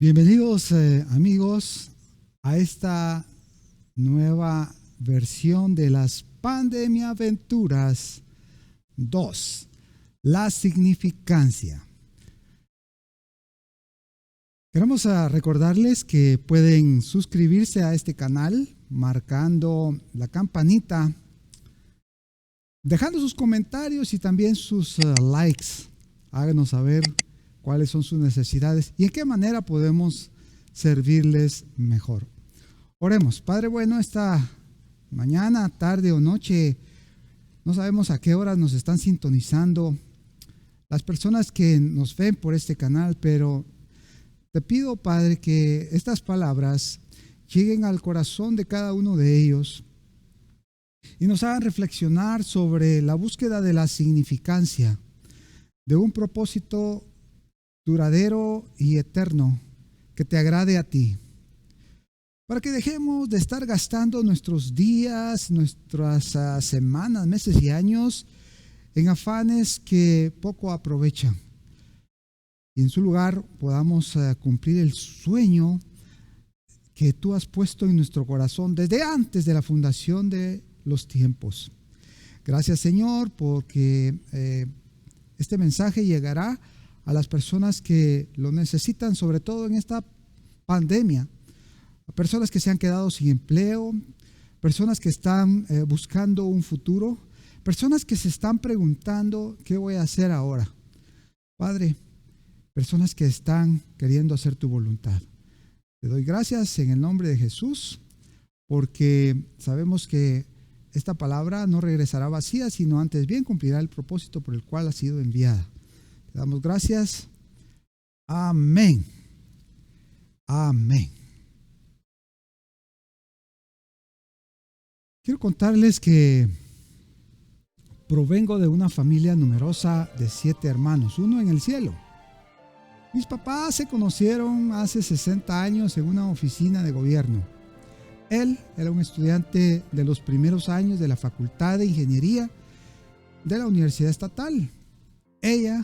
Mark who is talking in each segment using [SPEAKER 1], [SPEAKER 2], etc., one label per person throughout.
[SPEAKER 1] Bienvenidos amigos a esta nueva versión de las Pandemiaventuras 2, la significancia. Queremos recordarles que pueden suscribirse a este canal marcando la campanita, dejando sus comentarios y también sus likes. Háganos saber cuáles son sus necesidades y en qué manera podemos servirles mejor. Oremos. Padre bueno, esta mañana, tarde o noche, no sabemos a qué horas nos están sintonizando las personas que nos ven por este canal, pero te pido, Padre, que estas palabras lleguen al corazón de cada uno de ellos y nos hagan reflexionar sobre la búsqueda de la significancia de un propósito duradero y eterno que te agrade a ti, para que dejemos de estar gastando nuestros días, nuestras semanas, meses y años en afanes que poco aprovechan, y en su lugar podamos cumplir el sueño que tú has puesto en nuestro corazón desde antes de la fundación de los tiempos. Gracias, Señor, porque este mensaje llegará a las personas que lo necesitan, sobre todo en esta pandemia, a personas que se han quedado sin empleo, personas que están buscando un futuro, personas que se están preguntando qué voy a hacer ahora. Padre, personas que están queriendo hacer tu voluntad. Te doy gracias en el nombre de Jesús, porque sabemos que esta palabra no regresará vacía, sino antes bien cumplirá el propósito por el cual ha sido enviada. Te damos gracias. Amén. Amén. Quiero contarles que provengo de una familia numerosa de 7 hermanos, uno en el cielo. Mis papás se conocieron hace 60 años en una oficina de gobierno. Él era un estudiante de los primeros años de la Facultad de Ingeniería de la Universidad Estatal. Ella,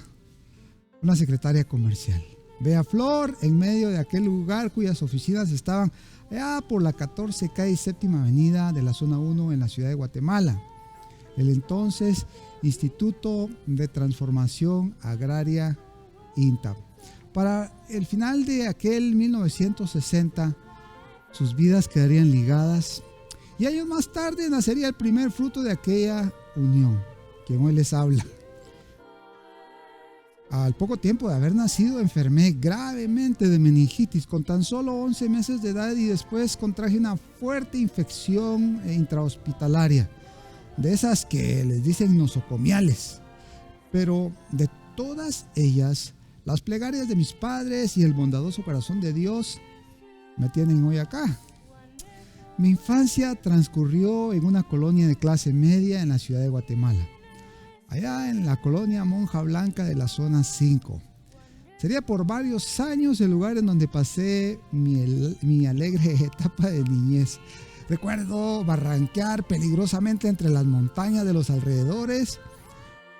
[SPEAKER 1] una secretaria comercial. Bea Flor, en medio de aquel lugar cuyas oficinas estaban allá por la 14 calle y séptima avenida de la zona 1 en la ciudad de Guatemala. El entonces Instituto de Transformación Agraria INTA. Para el final de aquel 1960, sus vidas quedarían ligadas y años más tarde nacería el primer fruto de aquella unión, quien hoy les habla. Al poco tiempo de haber nacido, enfermé gravemente de meningitis con tan solo 11 meses de edad y después contraje una fuerte infección intrahospitalaria, de esas que les dicen nosocomiales. Pero de todas ellas, las plegarias de mis padres y el bondadoso corazón de Dios me tienen hoy acá. Mi infancia transcurrió en una colonia de clase media en la ciudad de Guatemala, allá en la colonia Monja Blanca de la zona 5. Sería por varios años el lugar en donde pasé mi alegre etapa de niñez. Recuerdo barranquear peligrosamente entre las montañas de los alrededores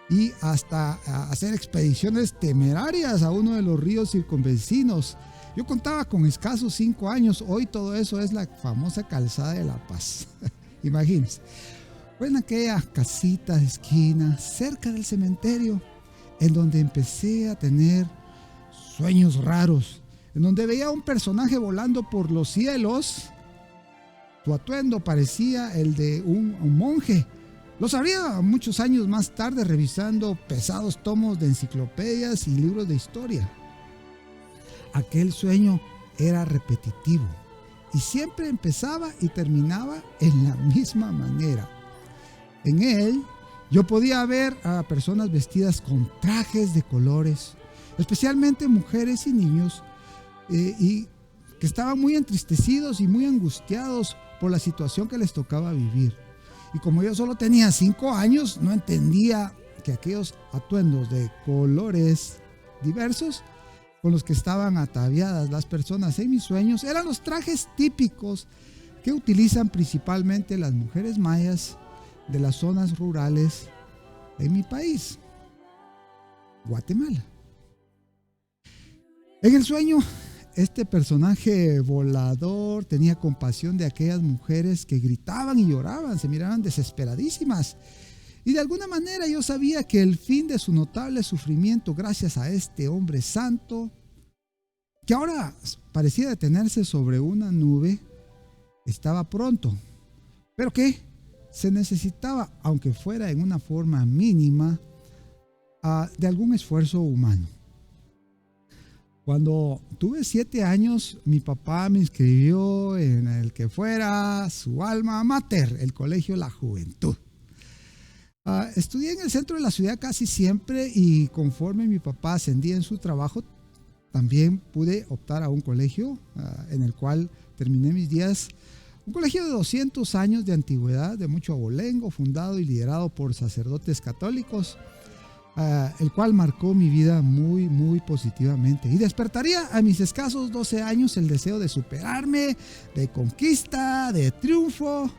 [SPEAKER 1] y hasta hacer expediciones temerarias a uno de los ríos circunvecinos. Yo contaba con escasos 5 años. Hoy todo eso es la famosa calzada de La Paz. Imagínense. Fue en aquella casita de esquina, cerca del cementerio, en donde empecé a tener sueños raros, en donde veía a un personaje volando por los cielos. Su atuendo parecía el de un monje. Lo sabría muchos años más tarde revisando pesados tomos de enciclopedias y libros de historia. Aquel sueño era repetitivo y siempre empezaba y terminaba en la misma manera. En él yo podía ver a personas vestidas con trajes de colores, especialmente mujeres y niños, y que estaban muy entristecidos y muy angustiados por la situación que les tocaba vivir. Y como yo solo tenía 5 años, no entendía que aquellos atuendos de colores diversos con los que estaban ataviadas las personas en mis sueños eran los trajes típicos que utilizan principalmente las mujeres mayas de las zonas rurales en mi país, Guatemala. En el sueño este personaje volador tenía compasión de aquellas mujeres que gritaban y lloraban, se miraban desesperadísimas. Y de alguna manera yo sabía que el fin de su notable sufrimiento, gracias a este hombre santo, que ahora parecía detenerse sobre una nube, estaba pronto. ¿Pero qué? Se necesitaba, aunque fuera en una forma mínima, de algún esfuerzo humano. Cuando tuve 7 años, mi papá me inscribió en el que fuera su alma mater, el Colegio La Juventud. Estudié en el centro de la ciudad casi siempre y conforme mi papá ascendía en su trabajo, también pude optar a un colegio en el cual terminé mis días. Un colegio de 200 años de antigüedad, de mucho abolengo, fundado y liderado por sacerdotes católicos, el cual marcó mi vida muy, muy positivamente. Y despertaría a mis escasos 12 años el deseo de superarme, de conquista, de triunfo.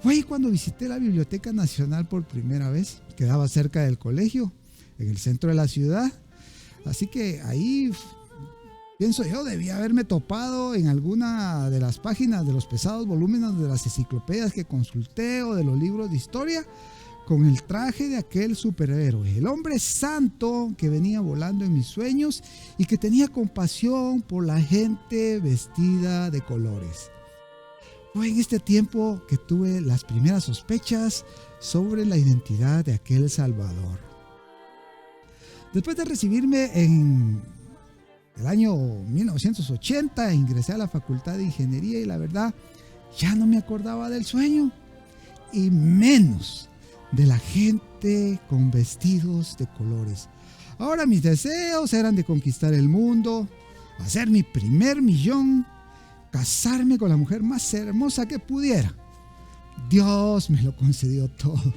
[SPEAKER 1] Fue ahí cuando visité la Biblioteca Nacional por primera vez. Quedaba cerca del colegio, en el centro de la ciudad. Así que ahí, pienso yo, debía haberme topado en alguna de las páginas de los pesados volúmenes de las enciclopedias que consulté o de los libros de historia, con el traje de aquel superhéroe, el hombre santo que venía volando en mis sueños y que tenía compasión por la gente vestida de colores. Fue en este tiempo que tuve las primeras sospechas sobre la identidad de aquel Salvador. Después de recibirme en el año 1980, ingresé a la Facultad de Ingeniería y la verdad ya no me acordaba del sueño y menos de la gente con vestidos de colores. Ahora mis deseos eran de conquistar el mundo, hacer mi primer millón, casarme con la mujer más hermosa que pudiera. Dios me lo concedió todo.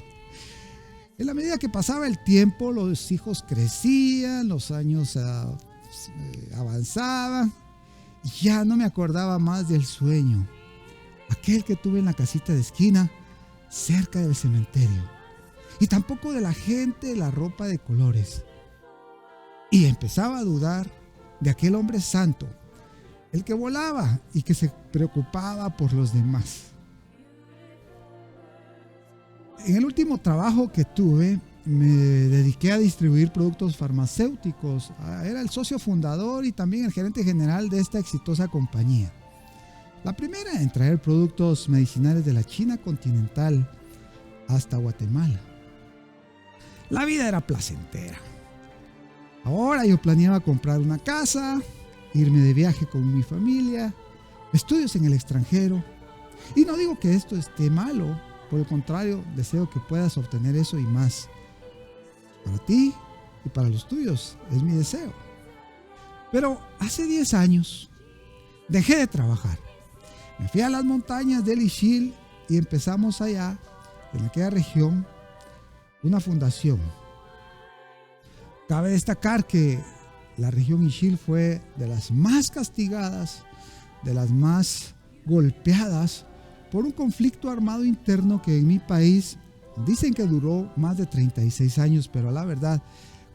[SPEAKER 1] En la medida que pasaba el tiempo, los hijos crecían, los años avanzaban, y ya no me acordaba más del sueño, aquel que tuve en la casita de esquina, cerca del cementerio, y tampoco de la gente de la ropa de colores. Y empezaba a dudar de aquel hombre santo, el que volaba y que se preocupaba por los demás. En el último trabajo que tuve, me dediqué a distribuir productos farmacéuticos. Era el socio fundador y también el gerente general de esta exitosa compañía. La primera en traer productos medicinales de la China continental hasta Guatemala. La vida era placentera. Ahora yo planeaba comprar una casa, irme de viaje con mi familia, estudios en el extranjero. Y no digo que esto esté malo, por el contrario, deseo que puedas obtener eso y más. Para ti y para los tuyos, es mi deseo. Pero hace 10 años dejé de trabajar. Me fui a las montañas del Ixil y empezamos allá, en aquella región, una fundación. Cabe destacar que la región Ixil fue de las más castigadas, de las más golpeadas por un conflicto armado interno que en mi país dicen que duró más de 36 años, pero la verdad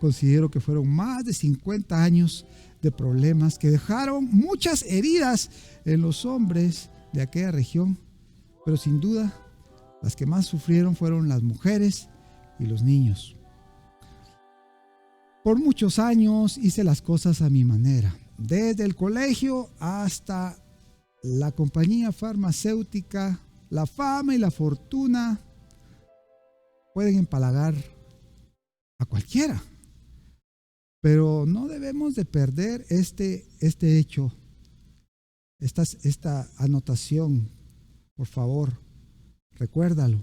[SPEAKER 1] considero que fueron más de 50 años de problemas que dejaron muchas heridas en los hombres de aquella región, pero sin duda las que más sufrieron fueron las mujeres y los niños. Por muchos años hice las cosas a mi manera, desde el colegio hasta la compañía farmacéutica. La fama y la fortuna pueden empalagar a cualquiera, pero no debemos de perder este hecho, esta anotación. Por favor, recuérdalo.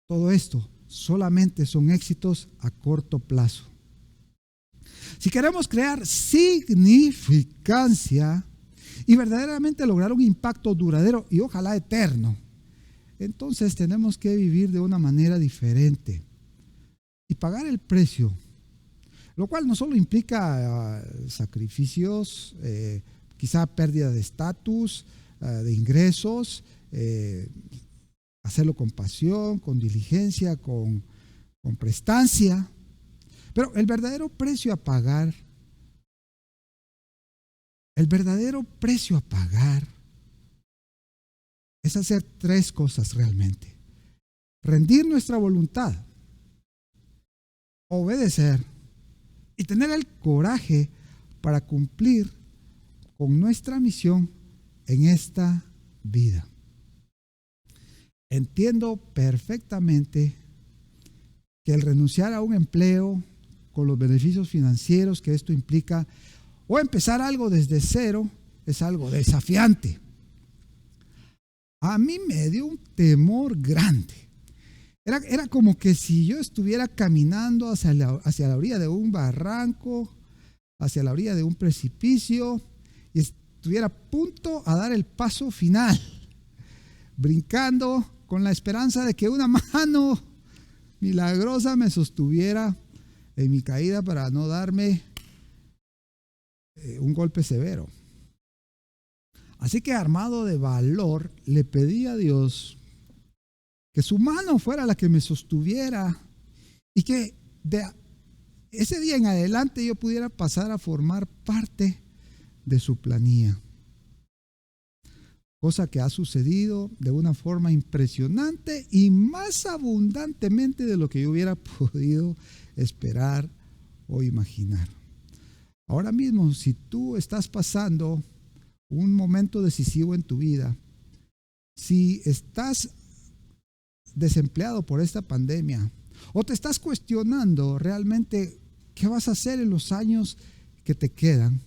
[SPEAKER 1] Todo esto solamente son éxitos a corto plazo. Si queremos crear significancia y verdaderamente lograr un impacto duradero y ojalá eterno, entonces tenemos que vivir de una manera diferente y pagar el precio, lo cual no solo implica sacrificios, quizá pérdida de estatus, de ingresos, hacerlo con pasión, con diligencia, con prestancia, pero el verdadero precio a pagar El verdadero precio a pagar es hacer tres cosas realmente: rendir nuestra voluntad, obedecer y tener el coraje para cumplir con nuestra misión en esta vida. Entiendo perfectamente que el renunciar a un empleo con los beneficios financieros que esto implica o empezar algo desde cero es algo desafiante. A mí me dio un temor grande. Era como que si yo estuviera caminando hacia la orilla de un barranco, hacia la orilla de un precipicio, y estuviera a punto a dar el paso final, brincando con la esperanza de que una mano milagrosa me sostuviera en mi caída para no darme un golpe severo. Así que, armado de valor, le pedí a Dios que su mano fuera la que me sostuviera y que de ese día en adelante yo pudiera pasar a formar parte de su planilla. Cosa que ha sucedido de una forma impresionante y más abundantemente de lo que yo hubiera podido esperar o imaginar. Ahora mismo, si tú estás pasando un momento decisivo en tu vida, si estás desempleado por esta pandemia o te estás cuestionando realmente qué vas a hacer en los años que te quedan,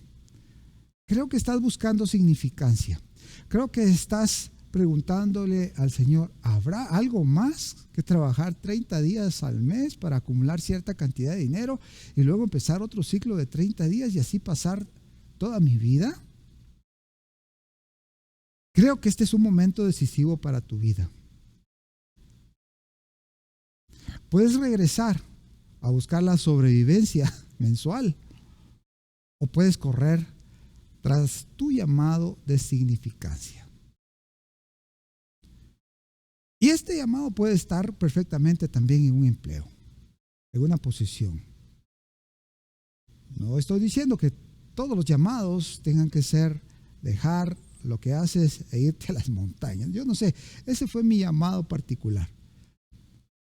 [SPEAKER 1] creo que estás buscando significancia. Creo que estás preguntándole al Señor, ¿habrá algo más que trabajar 30 días al mes para acumular cierta cantidad de dinero y luego empezar otro ciclo de 30 días y así pasar toda mi vida? Creo que este es un momento decisivo para tu vida. Puedes regresar a buscar la sobrevivencia mensual o puedes correr tras tu llamado de significancia. Y este llamado puede estar perfectamente también en un empleo, en una posición. No estoy diciendo que todos los llamados tengan que ser dejar lo que haces e irte a las montañas. Yo no sé, ese fue mi llamado particular.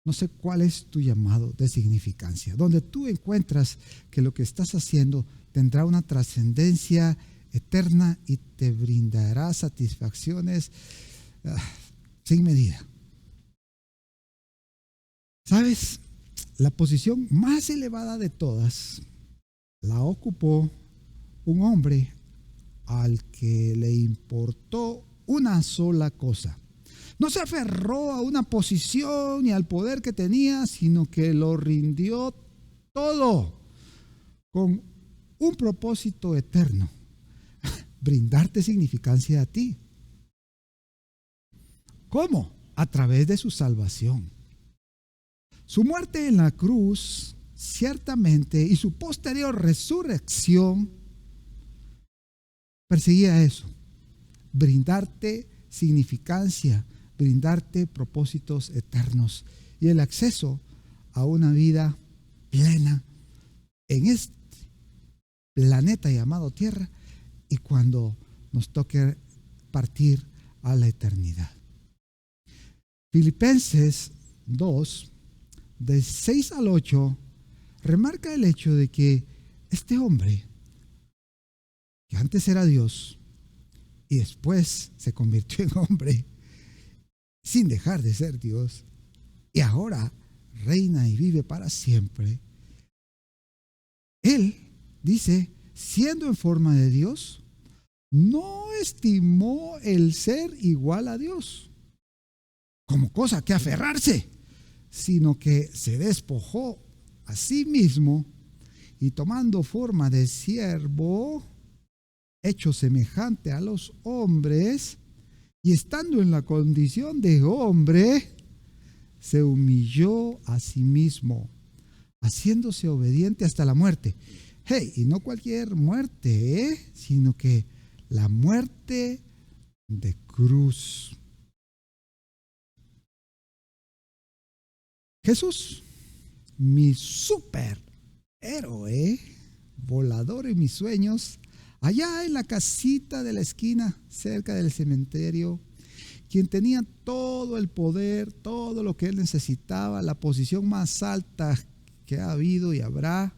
[SPEAKER 1] No sé cuál es tu llamado de significancia, donde tú encuentras que lo que estás haciendo tendrá una trascendencia eterna y te brindará satisfacciones sin medida. ¿Sabes? La posición más elevada de todas la ocupó un hombre al que le importó una sola cosa. No se aferró a una posición ni al poder que tenía, sino que lo rindió todo con un propósito eterno: brindarte significancia a ti. ¿Cómo? A través de su salvación. Su muerte en la cruz, ciertamente, y su posterior resurrección perseguía eso: brindarte significancia, brindarte propósitos eternos y el acceso a una vida plena en este planeta llamado Tierra y cuando nos toque partir a la eternidad. Filipenses 2, de 6 al 8, remarca el hecho de que este hombre, que antes era Dios y después se convirtió en hombre, sin dejar de ser Dios, y ahora reina y vive para siempre, él dice, siendo en forma de Dios, no estimó el ser igual a Dios como cosa que aferrarse, sino que se despojó a sí mismo y tomando forma de siervo, hecho semejante a los hombres, y estando en la condición de hombre, se humilló a sí mismo, haciéndose obediente hasta la muerte. Hey, y no cualquier muerte, sino que la muerte de cruz. Jesús, mi superhéroe, volador en mis sueños, allá en la casita de la esquina, cerca del cementerio, quien tenía todo el poder, todo lo que él necesitaba, la posición más alta que ha habido y habrá.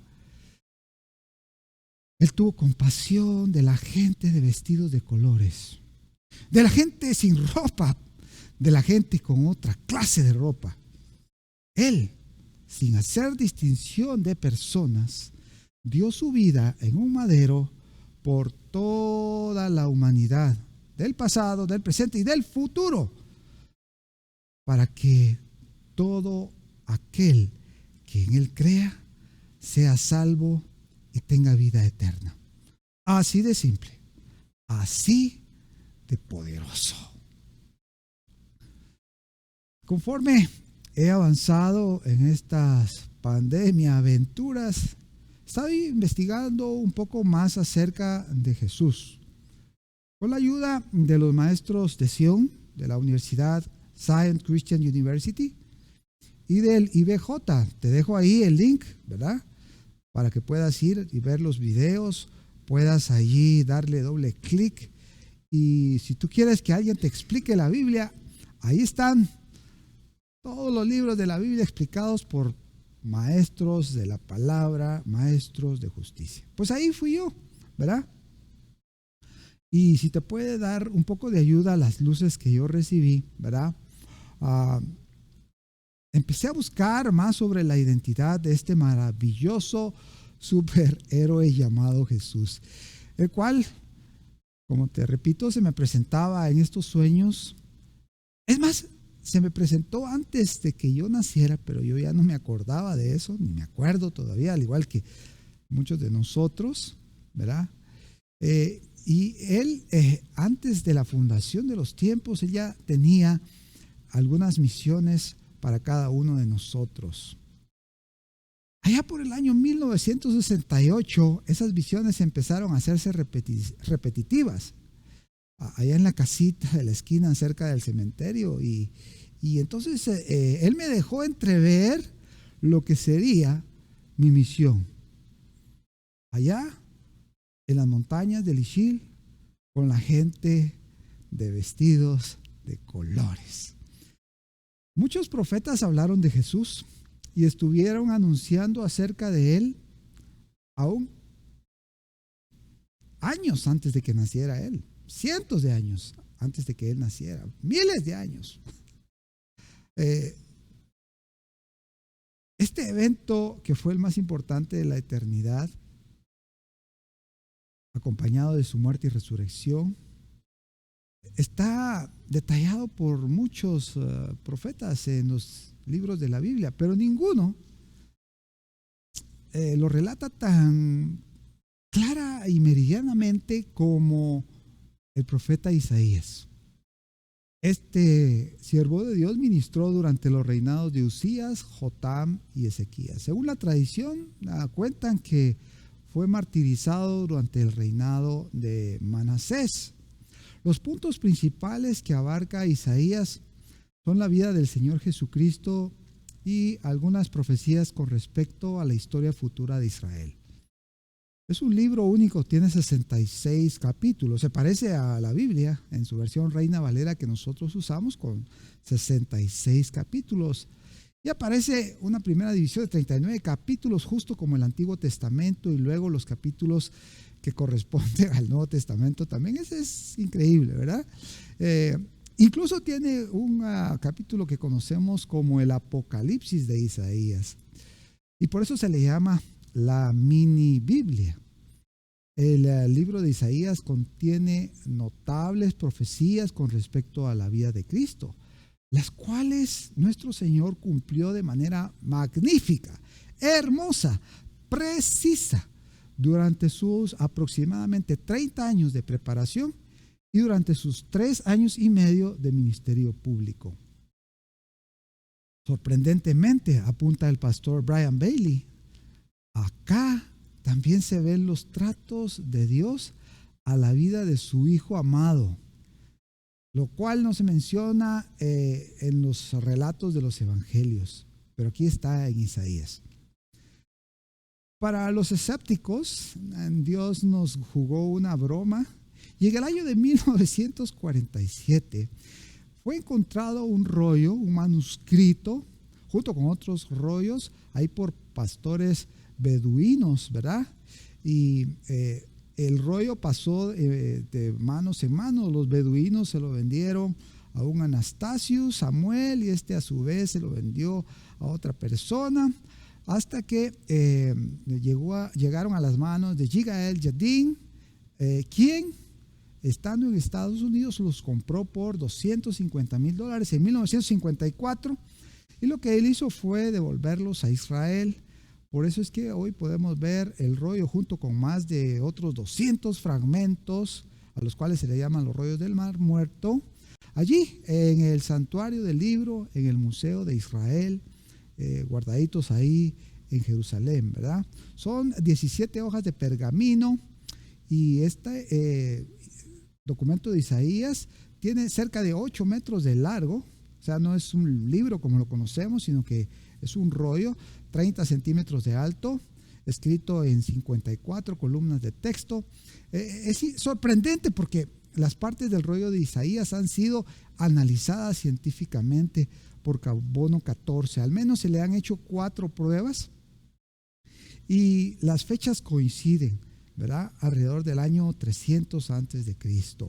[SPEAKER 1] Él tuvo compasión de la gente de vestidos de colores, de la gente sin ropa, de la gente con otra clase de ropa. Él, sin hacer distinción de personas, dio su vida en un madero por toda la humanidad, del pasado, del presente y del futuro, para que todo aquel que en él crea sea salvo y tenga vida eterna. Así de simple, así de poderoso. Conforme he avanzado en estas pandemia aventuras, estoy investigando un poco más acerca de Jesús. Con la ayuda de los maestros de Sion, de la Universidad Zion Christian University y del IBJ. Te dejo ahí el link, ¿verdad? Para que puedas ir y ver los videos, puedas allí darle doble clic. Y si tú quieres que alguien te explique la Biblia, ahí están todos los libros de la Biblia explicados por maestros de la palabra, maestros de justicia. Pues ahí fui yo, ¿verdad? Y si te puede dar un poco de ayuda a las luces que yo recibí, ¿verdad? Empecé a buscar más sobre la identidad de este maravilloso superhéroe llamado Jesús, el cual, como te repito, se me presentaba en estos sueños. Es más, se me presentó antes de que yo naciera, pero yo ya no me acordaba de eso, ni me acuerdo todavía, al igual que muchos de nosotros, ¿verdad? Y él, antes de la fundación de los tiempos, él ya tenía algunas misiones para cada uno de nosotros. Allá por el año 1968, esas visiones empezaron a hacerse repetitivas. Allá en la casita de la esquina cerca del cementerio. Y entonces él me dejó entrever lo que sería mi misión. Allá en las montañas del Ixil, con la gente de vestidos de colores. Muchos profetas hablaron de Jesús y estuvieron anunciando acerca de él aún años antes de que naciera él, cientos de años antes de que él naciera, miles de años. Este evento, que fue el más importante de la eternidad, acompañado de su muerte y resurrección, está detallado por muchos profetas en los libros de la Biblia, pero ninguno lo relata tan clara y meridianamente como el profeta Isaías. Este siervo de Dios ministró durante los reinados de Usías, Jotam y Ezequías. Según la tradición, cuentan que fue martirizado durante el reinado de Manasés. Los puntos principales que abarca Isaías son la vida del Señor Jesucristo y algunas profecías con respecto a la historia futura de Israel. Es un libro único, tiene 66 capítulos. Se parece a la Biblia en su versión Reina Valera que nosotros usamos, con 66 capítulos. Y aparece una primera división de 39 capítulos, justo como el Antiguo Testamento, y luego los capítulos que corresponden al Nuevo Testamento también. Ese es increíble, ¿verdad? Incluso tiene un capítulo que conocemos como el Apocalipsis de Isaías. Y por eso se le llama la mini Biblia. El libro de Isaías contiene notables profecías con respecto a la vida de Cristo, las cuales nuestro Señor cumplió de manera magnífica, hermosa, precisa, durante sus aproximadamente 30 años de preparación y durante sus 3 años y medio de ministerio público. Sorprendentemente, apunta el pastor Brian Bailey, acá también se ven los tratos de Dios a la vida de su Hijo amado, lo cual no se menciona en los relatos de los evangelios, pero aquí está en Isaías. Para los escépticos, Dios nos jugó una broma y en el año de 1947 fue encontrado un rollo, un manuscrito, junto con otros rollos, ahí por pastores beduinos, ¿verdad? Y el rollo pasó de manos en manos. Los beduinos se lo vendieron a un Anastasio Samuel y a su vez se lo vendió a otra persona, hasta que llegaron a las manos de Yigael Yadin, quien, estando en Estados Unidos, los compró por $250,000 en 1954, y lo que él hizo fue devolverlos a Israel. Por eso es que hoy podemos ver el rollo junto con más de otros 200 fragmentos, a los cuales se le llaman los rollos del Mar Muerto, allí en el santuario del libro, en el Museo de Israel, guardaditos ahí en Jerusalén, ¿verdad? Son 17 hojas de pergamino, y este documento de Isaías tiene cerca de 8 metros de largo. O sea, no es un libro como lo conocemos, sino que es un rollo, 30 centímetros de alto, escrito en 54 columnas de texto. Es sorprendente porque las partes del rollo de Isaías han sido analizadas científicamente por Carbono 14. Al menos se le han hecho 4 pruebas y las fechas coinciden, ¿verdad? Alrededor del año 300 antes de Cristo.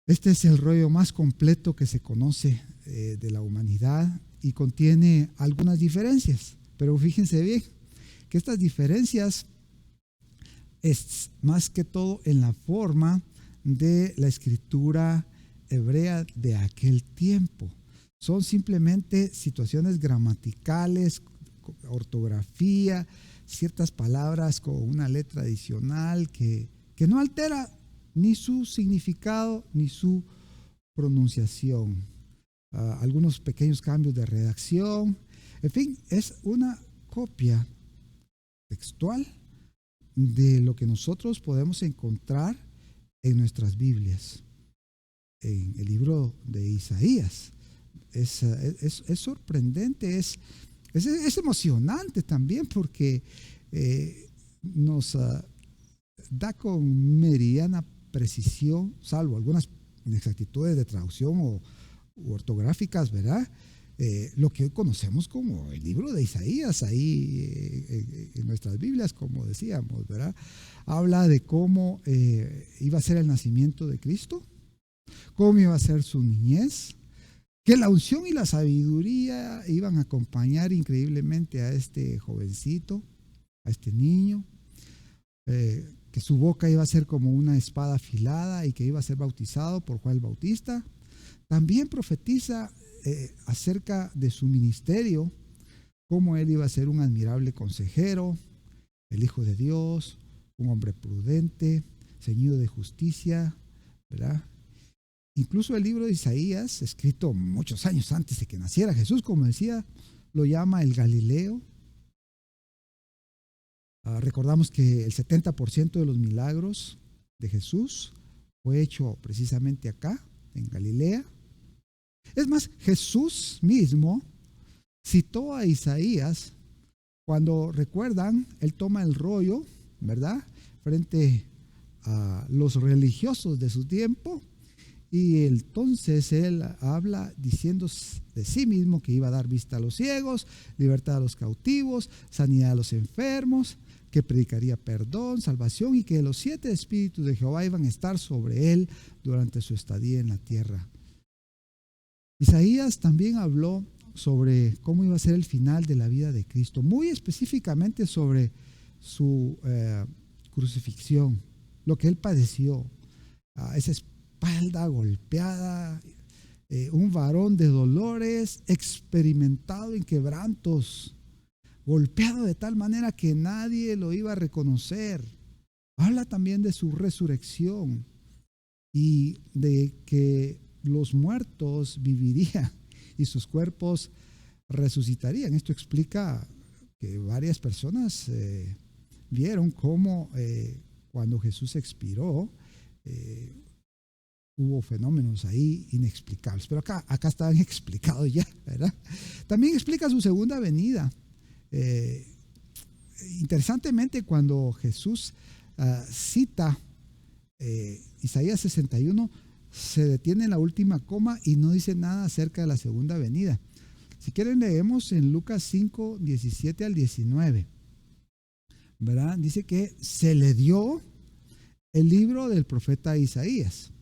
[SPEAKER 1] Este es el rollo más completo que se conoce de la humanidad y contiene algunas diferencias, pero fíjense bien que estas diferencias es más que todo en la forma de la escritura hebrea de aquel tiempo. Son simplemente situaciones gramaticales, ortografía, ciertas palabras con una letra adicional que no altera ni su significado ni su pronunciación. Algunos pequeños cambios de redacción. En fin, es una copia textual de lo que nosotros podemos encontrar en nuestras Biblias, en el libro de Isaías. Es sorprendente, es emocionante también, porque nos da con meridiana precisión, salvo algunas inexactitudes de traducción u ortográficas, ¿verdad? Lo que hoy conocemos como el libro de Isaías, ahí en nuestras Biblias, como decíamos, ¿verdad? Habla de cómo iba a ser el nacimiento de Cristo, cómo iba a ser su niñez, que la unción y la sabiduría iban a acompañar increíblemente a este jovencito, a este niño, que su boca iba a ser como una espada afilada y que iba a ser bautizado por Juan el Bautista. También profetiza acerca de su ministerio, cómo él iba a ser un admirable consejero, el Hijo de Dios, un hombre prudente, ceñido de justicia, ¿verdad? Incluso el libro de Isaías, escrito muchos años antes de que naciera Jesús, como decía, lo llama el Galileo. Recordamos que el 70% de los milagros de Jesús fue hecho precisamente acá, en Galilea. Es más, Jesús mismo citó a Isaías cuando, recuerdan, él toma el rollo, ¿verdad?, frente a los religiosos de su tiempo, y entonces él habla diciendo de sí mismo que iba a dar vista a los ciegos, libertad a los cautivos, sanidad a los enfermos, que predicaría perdón, salvación, y que los 7 espíritus de Jehová iban a estar sobre él durante su estadía en la tierra. Isaías también habló sobre cómo iba a ser el final de la vida de Cristo, muy específicamente sobre su crucifixión, lo que él padeció, esa espalda golpeada, un varón de dolores, experimentado en quebrantos, golpeado de tal manera que nadie lo iba a reconocer. Habla también de su resurrección y de que los muertos vivirían y sus cuerpos resucitarían. Esto explica que varias personas vieron cómo cuando Jesús expiró, hubo fenómenos ahí inexplicables, pero acá estaban explicados ya, ¿verdad? También explica su segunda venida. Interesantemente, cuando Jesús cita Isaías 61, se detiene en la última coma y no dice nada acerca de la segunda venida. Si quieren, leemos en Lucas 5, 17 al 19, ¿verdad? Dice que se le dio el libro del profeta Isaías,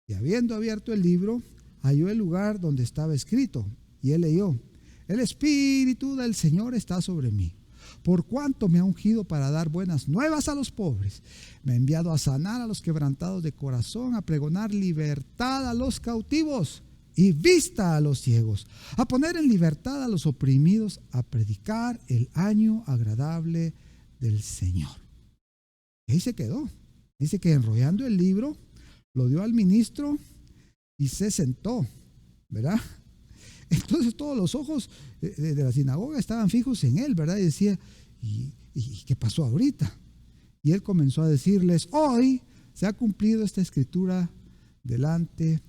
[SPEAKER 1] y habiendo abierto el libro, halló el lugar donde estaba escrito, y él leyó: el Espíritu del Señor está sobre mí, por cuanto me ha ungido para dar buenas nuevas a los pobres, me ha enviado a sanar a los quebrantados de corazón, a pregonar libertad a los cautivos y vista a los ciegos, a poner en libertad a los oprimidos, a predicar el año agradable del Señor. Y ahí se quedó. Dice que enrollando el libro, lo dio al ministro y se sentó, ¿verdad? Entonces todos los ojos de la sinagoga estaban fijos en él, ¿verdad? Y decía: ¿y qué pasó ahorita? Y él comenzó a decirles: hoy se ha cumplido esta escritura delante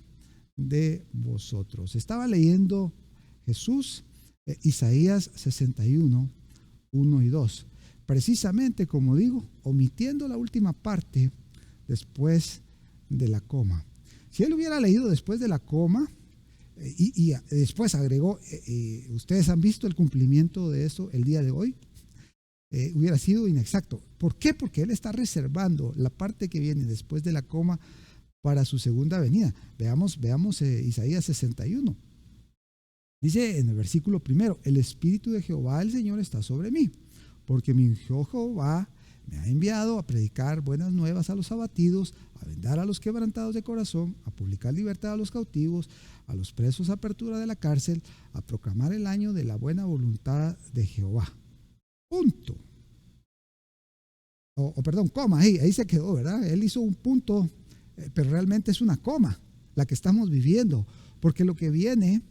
[SPEAKER 1] de vosotros. Estaba leyendo Jesús Isaías 61, 1 y 2. Precisamente, como digo, omitiendo la última parte después de la coma. Si él hubiera leído después de la coma y después agregó, ustedes han visto el cumplimiento de eso el día de hoy, hubiera sido inexacto. ¿Por qué? Porque él está reservando la parte que viene después de la coma para su segunda venida. Veamos Isaías 61. Dice en el versículo primero: el Espíritu de Jehová el Señor está sobre mí, porque mi ungió Jehová me ha enviado a predicar buenas nuevas a los abatidos, a vendar a los quebrantados de corazón, a publicar libertad a los cautivos, a los presos apertura de la cárcel, a proclamar el año de la buena voluntad de Jehová. Punto. Perdón, coma, ahí se quedó, ¿verdad? Él hizo un punto, pero realmente es una coma la que estamos viviendo, porque lo que viene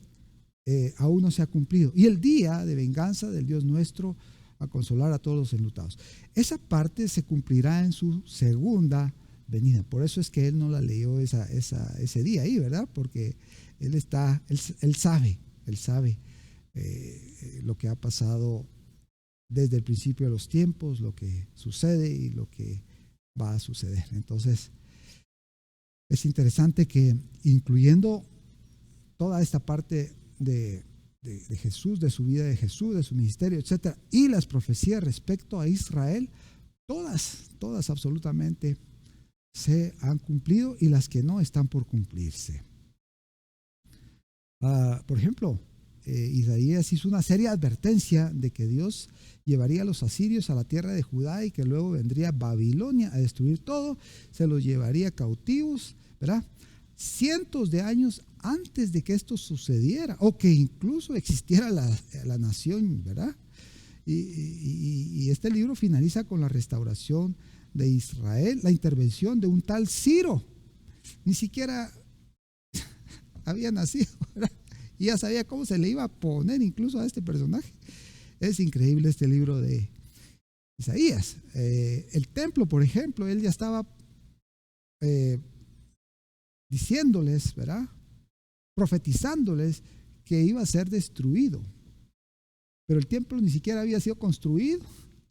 [SPEAKER 1] aún no se ha cumplido. Y el día de venganza del Dios nuestro, a consolar a todos los enlutados. Esa parte se cumplirá en su segunda venida. Por eso es que él no la leyó ese día ahí, ¿verdad? Porque él sabe lo que ha pasado desde el principio de los tiempos, lo que sucede y lo que va a suceder. Entonces, es interesante que, incluyendo toda esta parte de Jesús, de su vida de Jesús, de su ministerio, etcétera, y las profecías respecto a Israel, todas absolutamente se han cumplido, y las que no están por cumplirse. Por ejemplo, Isaías hizo una seria advertencia de que Dios llevaría a los asirios a la tierra de Judá y que luego vendría Babilonia a destruir todo, se los llevaría cautivos, ¿verdad? Cientos de años antes de que esto sucediera, o que incluso existiera la nación, ¿verdad? Y este libro finaliza con la restauración de Israel, la intervención de un tal Ciro. Ni siquiera había nacido, ¿verdad? Y ya sabía cómo se le iba a poner incluso a este personaje. Es increíble este libro de Isaías. El templo, por ejemplo, él ya estaba diciéndoles, ¿verdad?, profetizándoles que iba a ser destruido. Pero el templo ni siquiera había sido construido.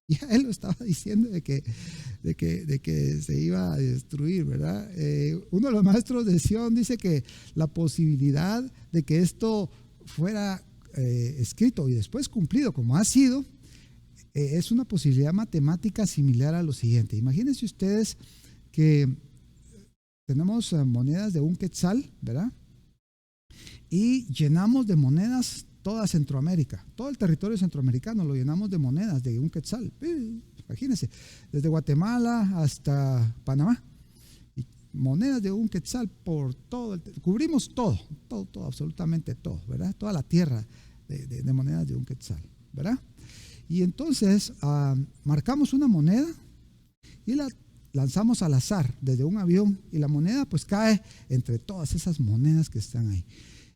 [SPEAKER 1] Ya él lo estaba diciendo de que se iba a destruir, ¿verdad? Uno de los maestros de Sion dice que la posibilidad de que esto fuera escrito y después cumplido como ha sido, es una posibilidad matemática similar a lo siguiente. Imagínense ustedes que tenemos monedas de un quetzal, ¿verdad? Y llenamos de monedas toda Centroamérica, todo el territorio centroamericano lo llenamos de monedas de un quetzal. Imagínense, desde Guatemala hasta Panamá, y monedas de un quetzal por todo, cubrimos todo, absolutamente todo, ¿verdad? Toda la tierra de monedas de un quetzal, ¿verdad? Y entonces marcamos una moneda y la lanzamos al azar desde un avión, y la moneda pues cae entre todas esas monedas que están ahí.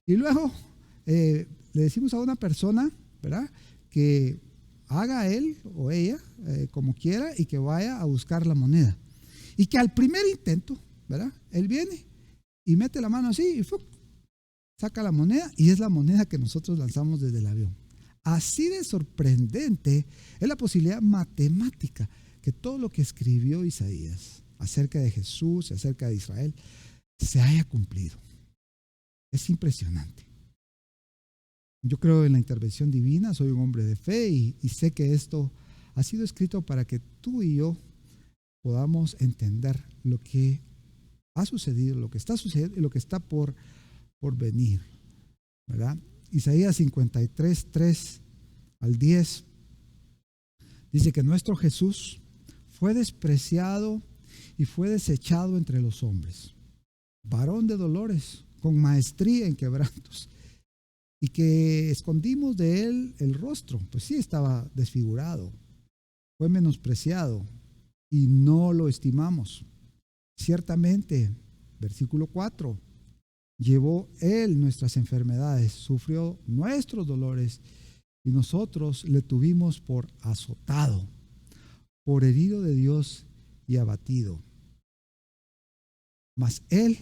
[SPEAKER 1] Y luego le decimos a una persona, ¿verdad?, que haga él o ella como quiera y que vaya a buscar la moneda. Y que al primer intento, ¿verdad?, él viene y mete la mano así y ¡fuc!, saca la moneda, y es la moneda que nosotros lanzamos desde el avión. así de sorprendente es la posibilidad matemática que todo lo que escribió Isaías acerca de Jesús y acerca de Israel se haya cumplido. Es impresionante. Yo creo en la intervención divina, soy un hombre de fe y sé que esto ha sido escrito para que tú y yo podamos entender lo que ha sucedido, lo que está sucediendo y lo que está por venir, ¿verdad? Isaías 53, 3 al 10 dice que nuestro Jesús fue despreciado y fue desechado entre los hombres, varón de dolores, con maestría en quebrantos, y que escondimos de él el rostro. Pues sí, estaba desfigurado, fue menospreciado y no lo estimamos. Ciertamente, versículo 4, llevó él nuestras enfermedades, sufrió nuestros dolores y nosotros le tuvimos por azotado, por herido de Dios y abatido. Mas él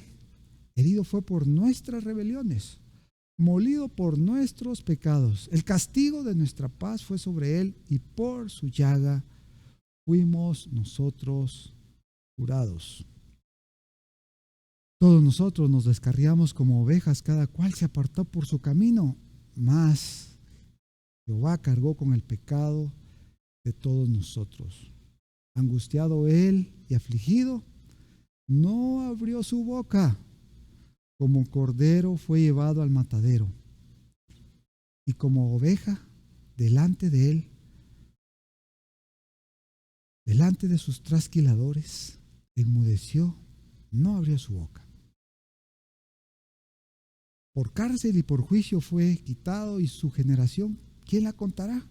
[SPEAKER 1] herido fue por nuestras rebeliones, molido por nuestros pecados. El castigo de nuestra paz fue sobre él y por su llaga fuimos nosotros curados. Todos nosotros nos descarriamos como ovejas, cada cual se apartó por su camino, mas Jehová cargó con el pecado de todos nosotros. Angustiado él y afligido, no abrió su boca. Como cordero fue llevado al matadero, y como oveja delante de él, delante de sus trasquiladores, enmudeció, no abrió su boca. Por cárcel y por juicio fue quitado, y su generación, ¿quién la contará?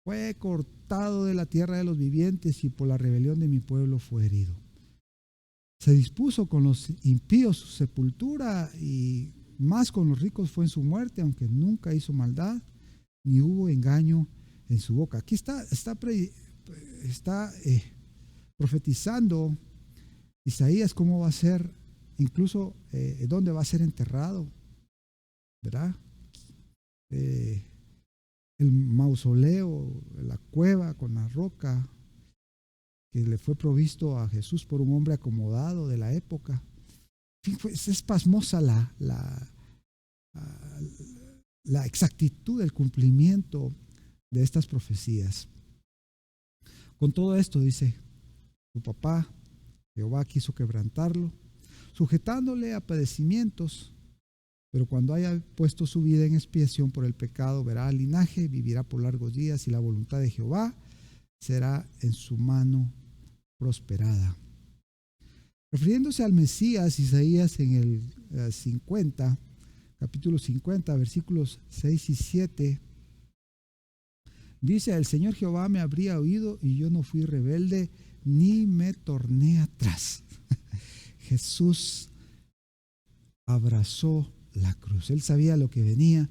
[SPEAKER 1] Fue cortado de la tierra de los vivientes, y por la rebelión de mi pueblo fue herido. Se dispuso con los impíos su sepultura, y más con los ricos fue en su muerte, aunque nunca hizo maldad, ni hubo engaño en su boca. Aquí está profetizando Isaías cómo va a ser, incluso dónde va a ser enterrado, ¿verdad? El mausoleo, la cueva con la roca que le fue provisto a Jesús por un hombre acomodado de la época. En fin, es pasmosa la exactitud del cumplimiento de estas profecías. Con todo esto, dice, su papá, Jehová, quiso quebrantarlo, sujetándole a padecimientos, pero cuando haya puesto su vida en expiación por el pecado, verá al linaje, vivirá por largos días, y la voluntad de Jehová será en su mano prosperada. Refiriéndose al Mesías, Isaías en el 50, capítulo 50, versículos 6 y 7, dice: el Señor Jehová me habría oído y yo no fui rebelde ni me torné atrás. Jesús abrazó la cruz. Él sabía lo que venía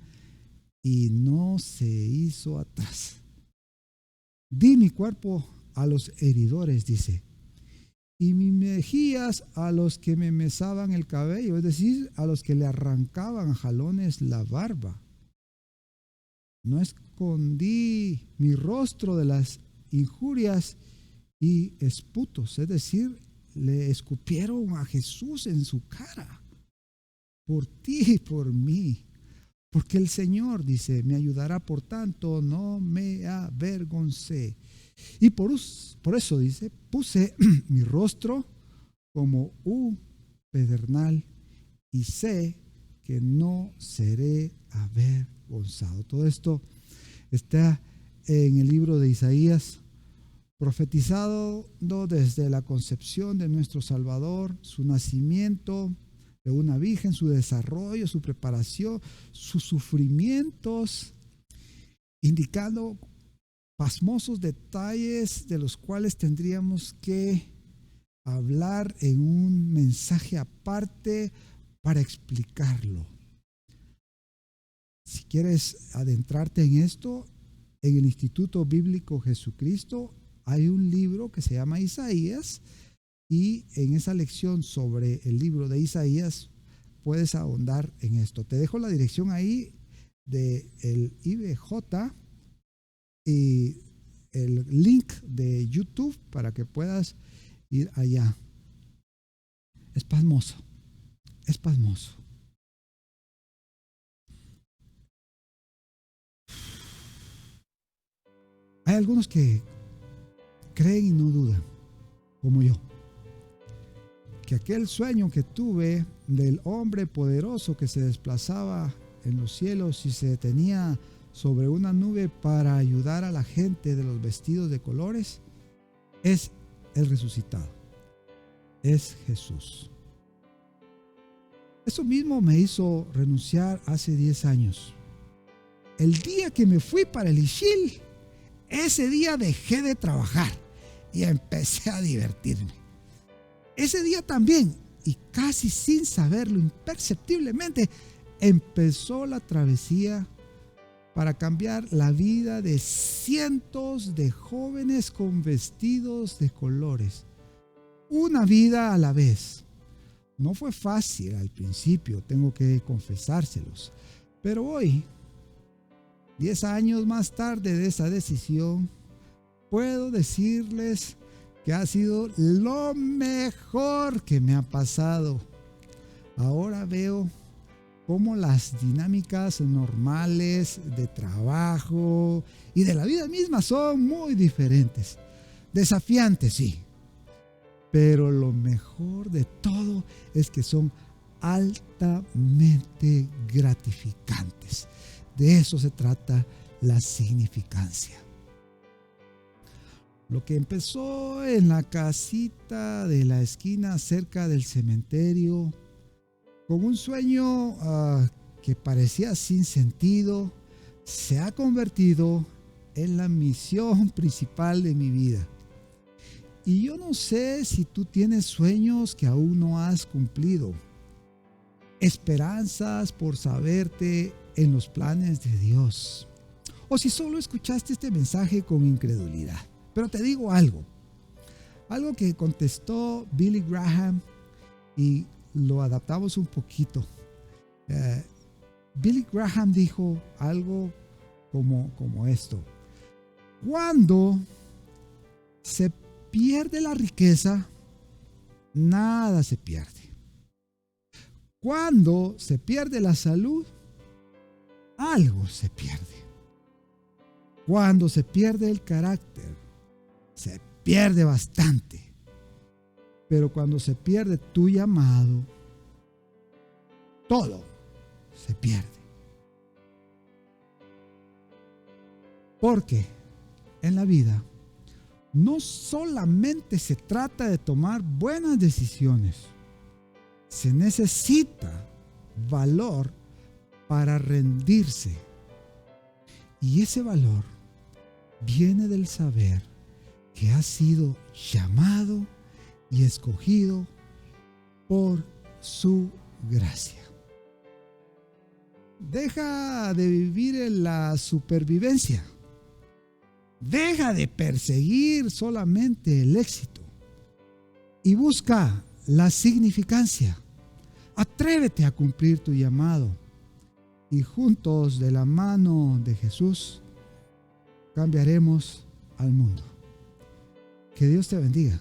[SPEAKER 1] y no se hizo atrás. Di mi cuerpo a los heridores, dice, y mis mejillas a los que me mesaban el cabello, es decir, a los que le arrancaban a jalones la barba. No escondí mi rostro de las injurias y esputos, es decir, le escupieron a Jesús en su cara, por ti y por mí, porque el Señor, dice, me ayudará, por tanto no me avergoncé. Y por eso, dice, puse mi rostro como un pedernal y sé que no seré avergonzado. Todo esto está en el libro de Isaías, profetizado desde la concepción de nuestro Salvador, su nacimiento de una virgen, su desarrollo, su preparación, sus sufrimientos, indicando pasmosos detalles de los cuales tendríamos que hablar en un mensaje aparte para explicarlo. Si quieres adentrarte en esto, en el Instituto Bíblico Jesucristo hay un libro que se llama Isaías, y en esa lección sobre el libro de Isaías puedes ahondar en esto. Te dejo la dirección ahí, del IBJ y el link de YouTube para que puedas ir allá. Es pasmoso, es pasmoso. Hay algunos que creen y no dudan, como yo, que aquel sueño que tuve del hombre poderoso que se desplazaba en los cielos y se detenía sobre una nube para ayudar a la gente de los vestidos de colores, es el resucitado, es Jesús. Eso mismo me hizo renunciar hace 10 años. El día que me fui para el Ixil, ese día dejé de trabajar y empecé a divertirme. Ese día también, y casi sin saberlo, imperceptiblemente, empezó la travesía para cambiar la vida de cientos de jóvenes con vestidos de colores. Una vida a la vez. No fue fácil al principio, tengo que confesárselos. Pero hoy, 10 años más tarde de esa decisión, puedo decirles que ha sido lo mejor que me ha pasado. Ahora veo cómo las dinámicas normales de trabajo y de la vida misma son muy diferentes. Desafiantes, sí. Pero lo mejor de todo es que son altamente gratificantes. De eso se trata la significancia. Lo que empezó en la casita de la esquina cerca del cementerio, con un sueño que parecía sin sentido, se ha convertido en la misión principal de mi vida. Y yo no sé si tú tienes sueños que aún no has cumplido, esperanzas por saberte en los planes de Dios, o si solo escuchaste este mensaje con incredulidad. Pero te digo algo que contestó Billy Graham y lo adaptamos un poquito. Billy Graham dijo algo como esto: cuando se pierde la riqueza, nada se pierde. Cuando se pierde la salud, algo se pierde. Cuando se pierde el carácter, se pierde bastante. Pero cuando se pierde tu llamado, todo se pierde. Porque en la vida no solamente se trata de tomar buenas decisiones, se necesita valor para rendirse. Y ese valor viene del saber que has sido llamado y escogido por su gracia. Deja de vivir en la supervivencia. Deja de perseguir solamente el éxito y busca la significancia. Atrévete a cumplir tu llamado y juntos, de la mano de Jesús, cambiaremos al mundo. Que Dios te bendiga.